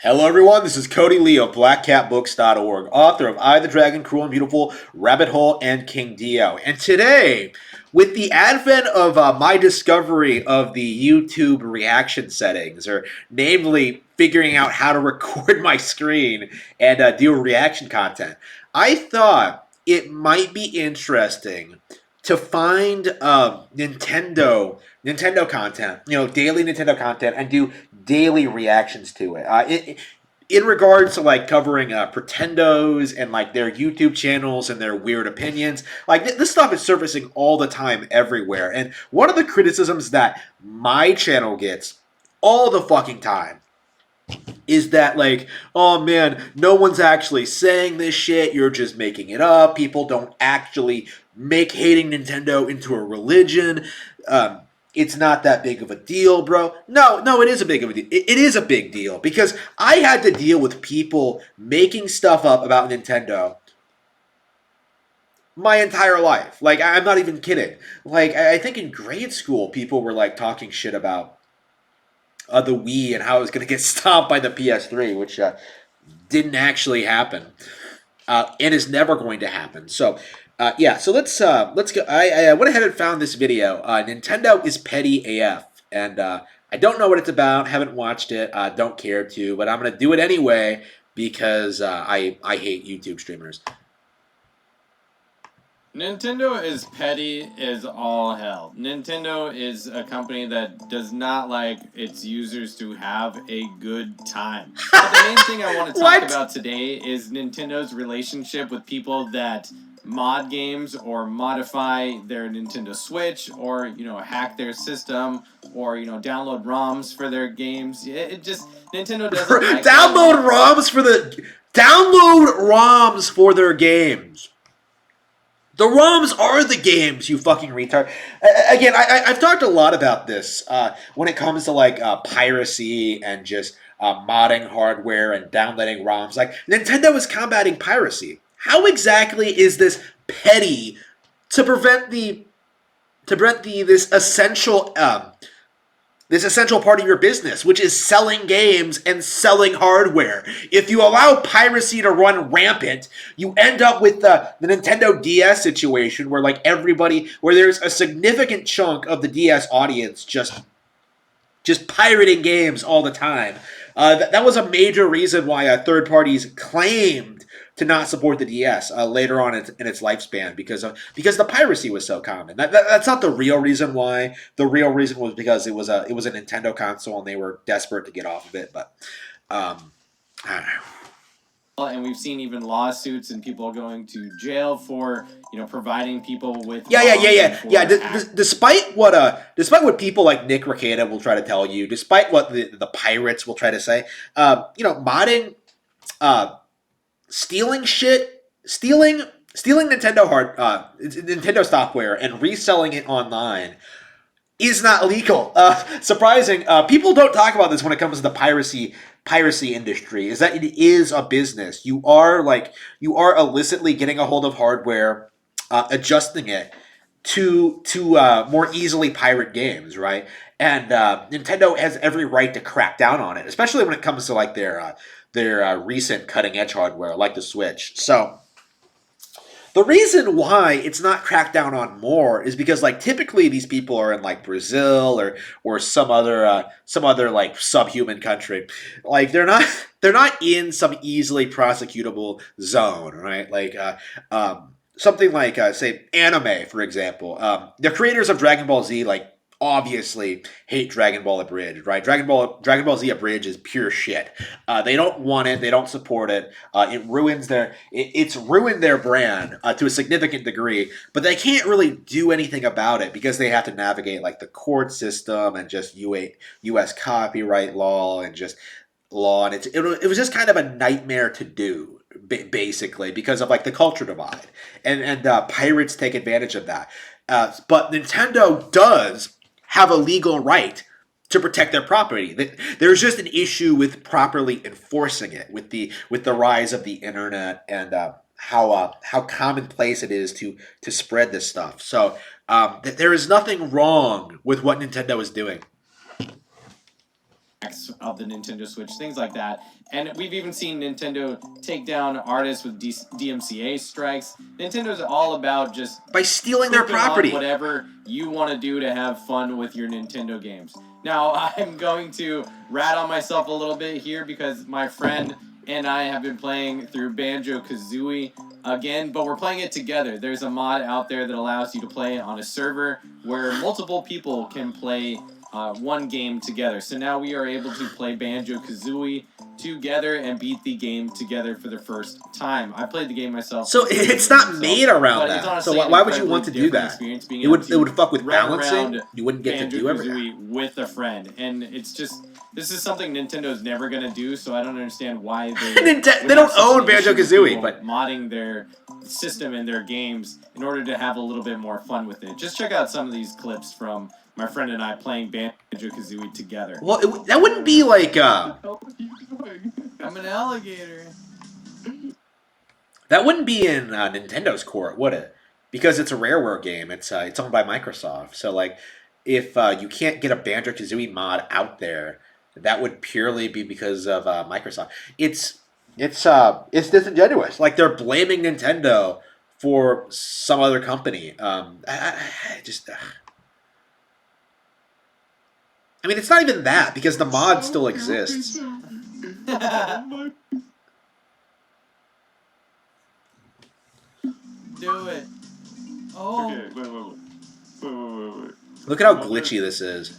Hello, everyone. This is Cody Lee of BlackCatBooks.org, author of I, the Dragon, Cruel and Beautiful, Rabbit Hole, and King Dio. And today, with the advent of my discovery of the YouTube reaction settings, or namely figuring out how to record my screen and do reaction content, I thought it might be interesting to find Nintendo content, daily Nintendo content, and do daily reactions to it. In regards to like covering Pretendos and like their YouTube channels and their weird opinions, like this stuff is surfacing all the time everywhere. And one of the criticisms that my channel gets all the fucking time is that like, oh man, no one's actually saying this shit, you're just making it up, people don't actually make hating Nintendo into a religion. It's not that big of a deal, bro. No, it is a big of a deal. It is a big deal because I had to deal with people making stuff up about Nintendo my entire life. Like, I'm not even kidding. Like, I think in grade school, people were like talking shit about the Wii and how it was going to get stopped by the PS3, which didn't actually happen, and is never going to happen. So, yeah. So let's go. I went ahead and found this video. Nintendo is petty AF, and I don't know what it's about. Haven't watched it. Don't care to, but I'm gonna do it anyway because I hate YouTube streamers. Nintendo is petty as all hell. Nintendo is a company that does not like its users to have a good time. But the main thing I want to talk about today is Nintendo's relationship with people that mod games or modify their Nintendo Switch or, hack their system or, download ROMs for their games. It just, Nintendo doesn't like download ROMs for their games. The ROMs are the games, you fucking retard. Again, I've talked a lot about this when it comes to like piracy and just modding hardware and downloading ROMs. Like, Nintendo is combating piracy. How exactly is this petty to prevent this essential part of your business, which is selling games and selling hardware? If you allow piracy to run rampant, you end up with the Nintendo DS situation where like where there's a significant chunk of the DS audience just pirating games all the time. That was a major reason why third parties claimed to not support the DS later on in its lifespan because the piracy was so common. That's not the real reason why. The real reason was because it was a Nintendo console and they were desperate to get off of it. But I don't know. And we've seen even lawsuits and people going to jail for providing people with Despite what people like Nick Rekieta will try to tell you, despite what the pirates will try to say, modding, stealing Nintendo software and reselling it online is not legal. Surprising. People don't talk about this when it comes to the piracy industry. Is that it is a business. You are illicitly getting a hold of hardware, adjusting it to more easily pirate games, right? And Nintendo has every right to crack down on it, especially when it comes to like their recent cutting edge hardware, like the Switch. So the reason why it's not cracked down on more is because like typically these people are in like Brazil or some other like subhuman country. Like they're not in some easily prosecutable zone, right? Like something like say anime, for example. The creators of Dragon Ball Z like obviously hate Dragon Ball Abridged, right? Dragon Ball Z Abridged is pure shit. They don't want it. They don't support it. It's ruined their brand to a significant degree. But they can't really do anything about it because they have to navigate like the court system and just U.S. copyright law and just law. And it was just kind of a nightmare to do. Basically, because of like the culture divide, and pirates take advantage of that. But Nintendo does have a legal right to protect their property. There's just an issue with properly enforcing it with the rise of the internet and how commonplace it is to spread this stuff. So there is nothing wrong with what Nintendo is doing. of the Nintendo Switch, things like that. And we've even seen Nintendo take down artists with DMCA strikes. Nintendo's all about just by stealing their property. Whatever you want to do to have fun with your Nintendo games. Now, I'm going to rat on myself a little bit here because my friend and I have been playing through Banjo-Kazooie again, but we're playing it together. There's a mod out there that allows you to play on a server where multiple people can play one game together. So now we are able to play Banjo-Kazooie together and beat the game together for the first time. I played the game myself. So it's not made around that. So why would you want to do that? It would fuck with balancing. You wouldn't get to do everything with a friend, and it's just. This is something Nintendo's never gonna do, so I don't understand why they don't own Banjo-Kazooie, but modding their system and their games in order to have a little bit more fun with it. Just check out some of these clips from my friend and I playing Banjo-Kazooie together. Well, that wouldn't be like I'm an alligator. That wouldn't be in Nintendo's court, would it? Because it's a Rareware game. It's owned by Microsoft. So like, if you can't get a Banjo-Kazooie mod out there, that would purely be because of Microsoft. It's disingenuous. Like they're blaming Nintendo for some other company. I mean, it's not even that because the mod still exists. Do it. Oh. Okay, wait. Look at how glitchy this is.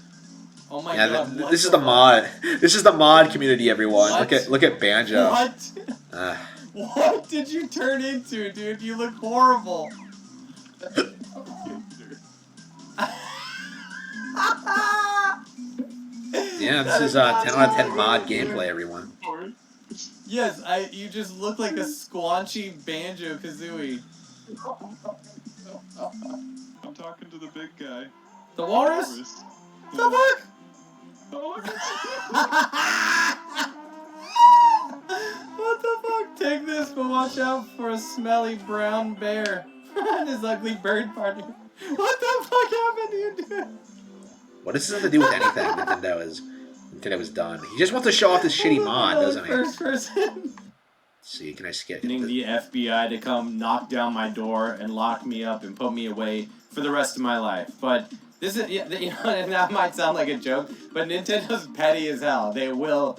Oh my god! This is the mod. This is the mod community, everyone. What? Look at Banjo. What? What did you turn into, dude? You look horrible. Yeah, this is 10 out of 10 mod gameplay, everyone. Yes, you just look like a squanchy Banjo-Kazooie. I'm talking to the big guy. The walrus? The fuck? What the fuck? Take this, but watch out for a smelly brown bear and his ugly bird partner. What the fuck happened to you, dude? What does this have to do with anything Nintendo has done? He just wants to show off this shitty mod, doesn't he? First person. Let's see, can I skip? Getting the FBI to come knock down my door and lock me up and put me away for the rest of my life. But this is, and that might sound like a joke, but Nintendo's petty as hell. They will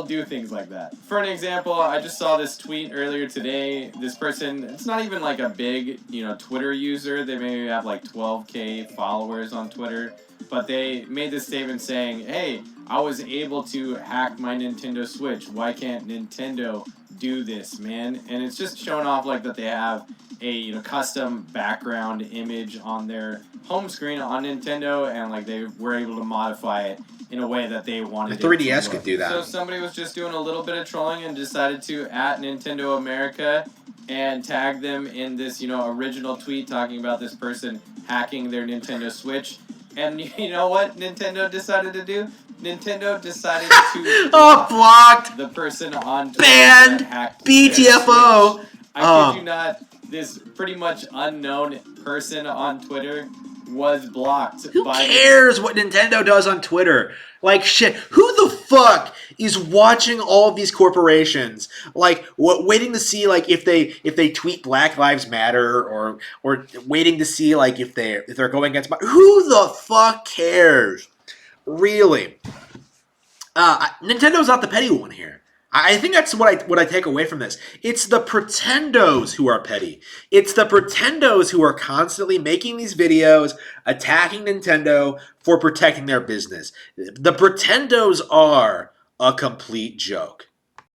do things like that. For an example, I just saw this tweet earlier today. This person, it's not even like a big, Twitter user. They maybe have like 12K followers on Twitter, but they made this statement saying, "Hey, I was able to hack my Nintendo Switch. Why can't Nintendo do this, man?" And it's just showing off like that they have a custom background image on their home screen on Nintendo, and like they were able to modify it in a way that they wanted. The 3DS could do that. So somebody was just doing a little bit of trolling and decided to at Nintendo America and tag them in this original tweet talking about this person hacking their Nintendo Switch. And you know what Nintendo decided to do? Nintendo decided to blocked the person on Twitter banned that hacked BTFO. I kid you not, this pretty much unknown person on Twitter was blocked. Who cares what Nintendo does on Twitter? Like shit. Who the fuck is watching all of these corporations? Like waiting to see like if they tweet Black Lives Matter or waiting to see like if they're going against. Who the fuck cares? Really? Nintendo's not the petty one here. I think that's what I take away from this. It's the Pretendos who are petty. It's the Pretendos who are constantly making these videos, attacking Nintendo for protecting their business. The Pretendos are a complete joke.